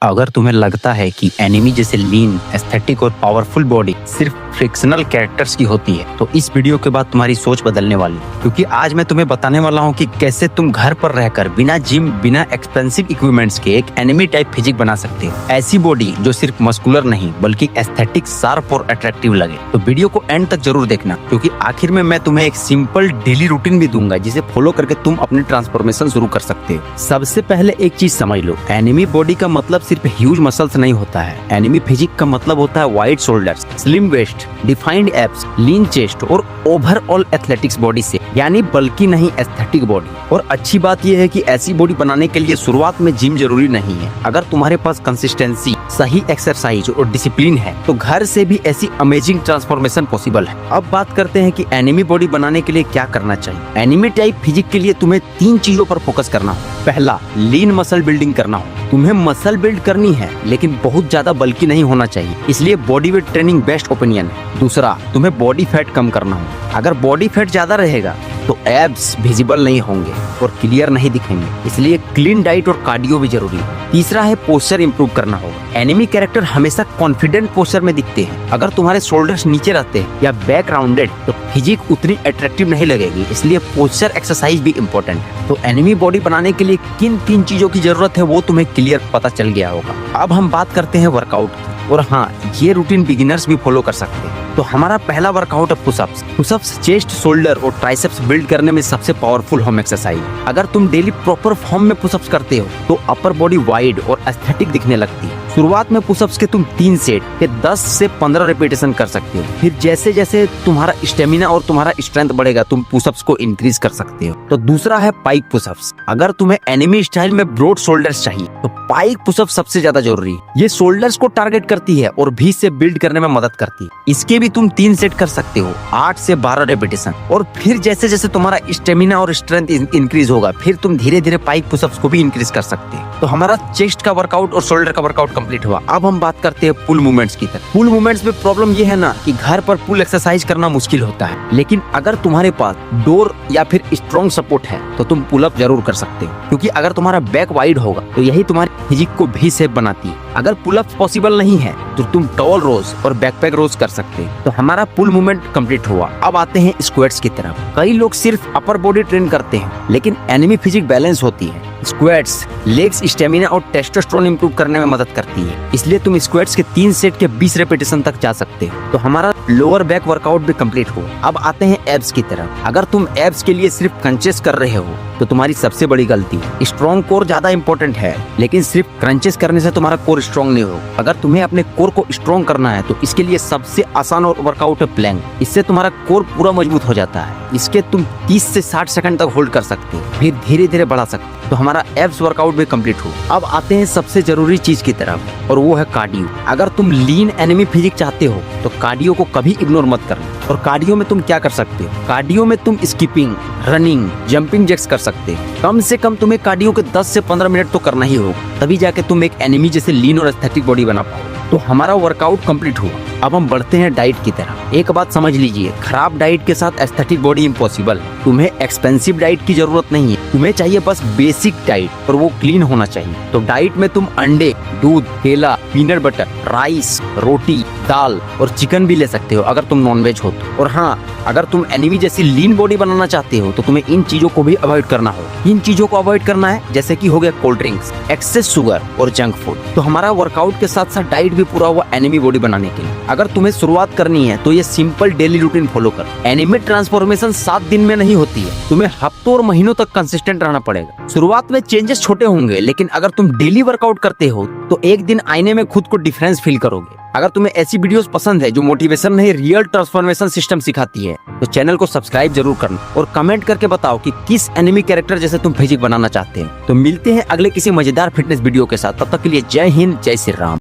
अगर तुम्हें लगता है कि एनिमी जैसे लीन, एस्थेटिक और पावरफुल बॉडी सिर्फ फ्रिक्शनल कैरेक्टर्स की होती है तो इस वीडियो के बाद तुम्हारी सोच बदलने वाली है, क्योंकि आज मैं तुम्हें बताने वाला हूं कि कैसे तुम घर पर रहकर बिना जिम, बिना एक्सपेंसिव इक्विपमेंट्स के एक एनिमी टाइप फिजिक बना सकते हो। ऐसी बॉडी जो सिर्फ मस्कुलर नहीं बल्कि एस्थेटिक, शार्प और अट्रैक्टिव लगे। तो वीडियो को एंड तक जरूर देखना, क्योंकि आखिर में मैं तुम्हें एक सिंपल डेली रूटीन भी दूंगा जिसे फॉलो करके तुम अपनी ट्रांसफॉर्मेशन शुरू कर सकते हो। सबसे पहले एक चीज समझ लो, एनिमी बॉडी का मतलब सिर्फ ह्यूज मसल्स नहीं होता है। एनिमी फिजिक का मतलब होता है wide shoulders, slim waist, defined abs, lean chest और ओवरऑल एथलेटिक्स बॉडी से, यानी बल्कि नहीं एस्थेटिक बॉडी। और अच्छी बात यह है कि ऐसी बॉडी बनाने के लिए शुरुआत में जिम जरूरी नहीं है। अगर तुम्हारे पास कंसिस्टेंसी, सही एक्सरसाइज और डिसिप्लिन है तो घर से भी ऐसी अमेजिंग ट्रांसफॉर्मेशन पॉसिबल है। अब बात करते हैं कि एनिमी बॉडी बनाने के लिए क्या करना चाहिए। एनिमी टाइप फिजिक के लिए तुम्हें 3 चीजों पर फोकस करना हो। पहला, लीन मसल बिल्डिंग करना हो। तुम्हें मसल बिल्ड करनी है लेकिन बहुत ज्यादा बल्कि नहीं होना चाहिए, इसलिए body weight training best opinion है। दूसरा, तुम्हें बॉडी फैट कम करना हो। अगर बॉडी फैट ज्यादा रहेगा तो एब्स विजिबल नहीं होंगे और क्लियर नहीं दिखेंगे, इसलिए क्लीन डाइट और कार्डियो भी जरूरी है। तीसरा है पोस्चर इंप्रूव करना होगा। एनिमी कैरेक्टर हमेशा कॉन्फिडेंट पोस्चर में दिखते हैं। अगर तुम्हारे शोल्डर्स नीचे रहते हैं या बैक राउंडेड तो फिजिक उतनी अट्रैक्टिव नहीं लगेगी, इसलिए पोस्चर एक्सरसाइज भी इम्पोर्टेंट है। तो एनिमी बॉडी बनाने के लिए किन 3 चीजों की जरूरत है वो तुम्हें क्लियर पता चल गया होगा। अब हम बात करते हैं वर्कआउट की। और हाँ, ये रूटीन बिगिनर्स भी फॉलो कर सकते हैं। तो हमारा पहला वर्कआउट है पुशअप्स। पुशअप्स चेस्ट, शोल्डर और ट्राइसेप्स बिल्ड करने में सबसे पावरफुल होम एक्सरसाइज। अगर तुम डेली प्रॉपर फॉर्म में पुशअप्स करते हो तो अपर बॉडी वाइड और एस्थेटिक दिखने लगती है। शुरुआत में पुशअप्स के तुम 3 सेट के 10 से 15 रिपीटेशन कर सकते हो। फिर जैसे जैसे तुम्हारा स्टेमिना और तुम्हारा स्ट्रेंथ बढ़ेगा तुम पुशअप्स को इंक्रीज कर सकते हो। तो दूसरा है पाइक पुशअप्स। अगर तुम्हें एनिमी स्टाइल में ब्रॉड शोल्डर्स चाहिए तो पाइक पुशअप सबसे ज्यादा जरूरी है। ये शोल्डर्स को टारगेट करती है और भी से बिल्ड करने में मदद करती है। इसके भी तुम 3 सेट कर सकते हो, 8 से 12 रिपीटेशन। और फिर जैसे जैसे तुम्हारा स्टेमिना और स्ट्रेंथ इंक्रीज होगा फिर तुम धीरे धीरे पाइक पुशअप्स को भी इंक्रीज कर सकते हो। तो हमारा चेस्ट का वर्कआउट और शोल्डर का वर्कआउट कंप्लीट हुआ। अब हम बात करते हैं पुल मूवमेंट्स की तरफ। पुल मूवमेंट्स में प्रॉब्लम ये है ना कि घर पर पुल एक्सरसाइज करना मुश्किल होता है, लेकिन अगर तुम्हारे पास डोर या फिर स्ट्रॉन्ग सपोर्ट है तो तुम पुल अप जरूर कर सकते हो, क्योंकि अगर तुम्हारा बैक वाइड होगा तो यही तुम्हारी फिजिक को भी शेप बनाती है। अगर पुल अप पॉसिबल नहीं है तो तुम टॉल रोज और बैकपैक रोज कर सकते हो। तो हमारा पुल मूवमेंट कंप्लीट हुआ। अब आते हैं स्क्वाट्स की तरफ। कई लोग सिर्फ अपर बॉडी ट्रेन करते हैं, लेकिन एनिमी फिजिक बैलेंस होती है। स्क्वाट्स लेग्स, स्टेमिना और टेस्टोस्टेरोन इंप्रूव करने में मदद करती है, इसलिए तुम स्क्वाट्स के 3 सेट के 20 रेपिटेशन तक जा सकते हो। तो हमारा लोअर बैक वर्कआउट भी कंप्लीट हुआ। अब आते हैं एब्स की तरफ। अगर तुम एब्स के लिए सिर्फ क्रंचेस कर रहे हो तो तुम्हारी सबसे बड़ी गलती है। स्ट्रॉन्ग कोर ज्यादा इंपॉर्टेंट है, लेकिन सिर्फ क्रंचेस करने से तुम्हारा कोर स्ट्रॉन्ग नहीं होगा। अगर तुम्हें अपने कोर को स्ट्रॉन्ग करना है तो इसके लिए सबसे आसान और वर्कआउट है प्लैंक। इससे तुम्हारा कोर पूरा मजबूत हो जाता है। इसके तुम 30 से 60 सेकंड तक होल्ड कर सकते हो, फिर धीरे धीरे बढ़ा सकते हो। तो हमारा एब्स वर्कआउट भी कंप्लीट हुआ। अब आते हैं सबसे जरूरी चीज की तरफ, और वो है कार्डियो। अगर तुम लीन एनिमी फिजिक चाहते हो तो कार्डियो को कभी इग्नोर मत करना। और कार्डियो में तुम क्या कर सकते हो? कार्डियो में तुम स्किपिंग, रनिंग, जंपिंग जैक्स कर सकते हो। कम से कम तुम्हें कार्डियो के 10 से 15 मिनट तो करना ही होगा, तभी जाके तुम एक एनिमी जैसे लीन और एस्थेटिक बॉडी बना पाओ। तो हमारा वर्कआउट कंप्लीट हुआ। अब हम बढ़ते हैं डाइट की तरफ। एक बात समझ लीजिए, खराब डाइट के साथ एस्थेटिक बॉडी इम्पॉसिबल है। तुम्हें एक्सपेंसिव डाइट की जरूरत नहीं है, तुम्हें चाहिए बस बेसिक डाइट, और वो क्लीन होना चाहिए। तो डाइट में तुम अंडे, दूध, केला, पीनट बटर, राइस, रोटी, दाल और चिकन भी ले सकते हो अगर तुम नॉनवेज हो तो। और हाँ, अगर तुम एनिमी जैसी लीन बॉडी बनाना चाहते हो तो तुम्हें इन चीजों को भी अवॉइड करना हो। इन चीजों को अवॉइड करना है जैसे कि हो गया कोल्ड ड्रिंक्स, एक्सेस शुगर और जंक फूड। तो हमारा वर्कआउट के साथ साथ डाइट भी पूरा हुआ एनिमी बॉडी बनाने के लिए। अगर तुम्हें शुरुआत करनी है तो ये सिंपल डेली रूटीन फॉलो कर। एनिमी ट्रांसफॉर्मेशन 7 दिन में नहीं होती है, तुम्हें हफ्तों और महीनों तक कंसिस्टेंट रहना पड़ेगा। शुरुआत में चेंजेस छोटे होंगे, लेकिन अगर तुम डेली वर्कआउट करते हो तो एक दिन आईने में खुद को डिफरेंस फील करोगे। अगर तुम्हें ऐसी वीडियोस पसंद है जो मोटिवेशन नहीं, रियल ट्रांसफॉर्मेशन सिस्टम सिखाती है तो चैनल को सब्सक्राइब जरूर करना और कमेंट करके बताओ कि किस एनिमी कैरेक्टर जैसे तुम फिजिक बनाना चाहते हैं। तो मिलते हैं अगले किसी मजेदार फिटनेस वीडियो के साथ। तब तक के लिए जय हिंद, जय श्री राम।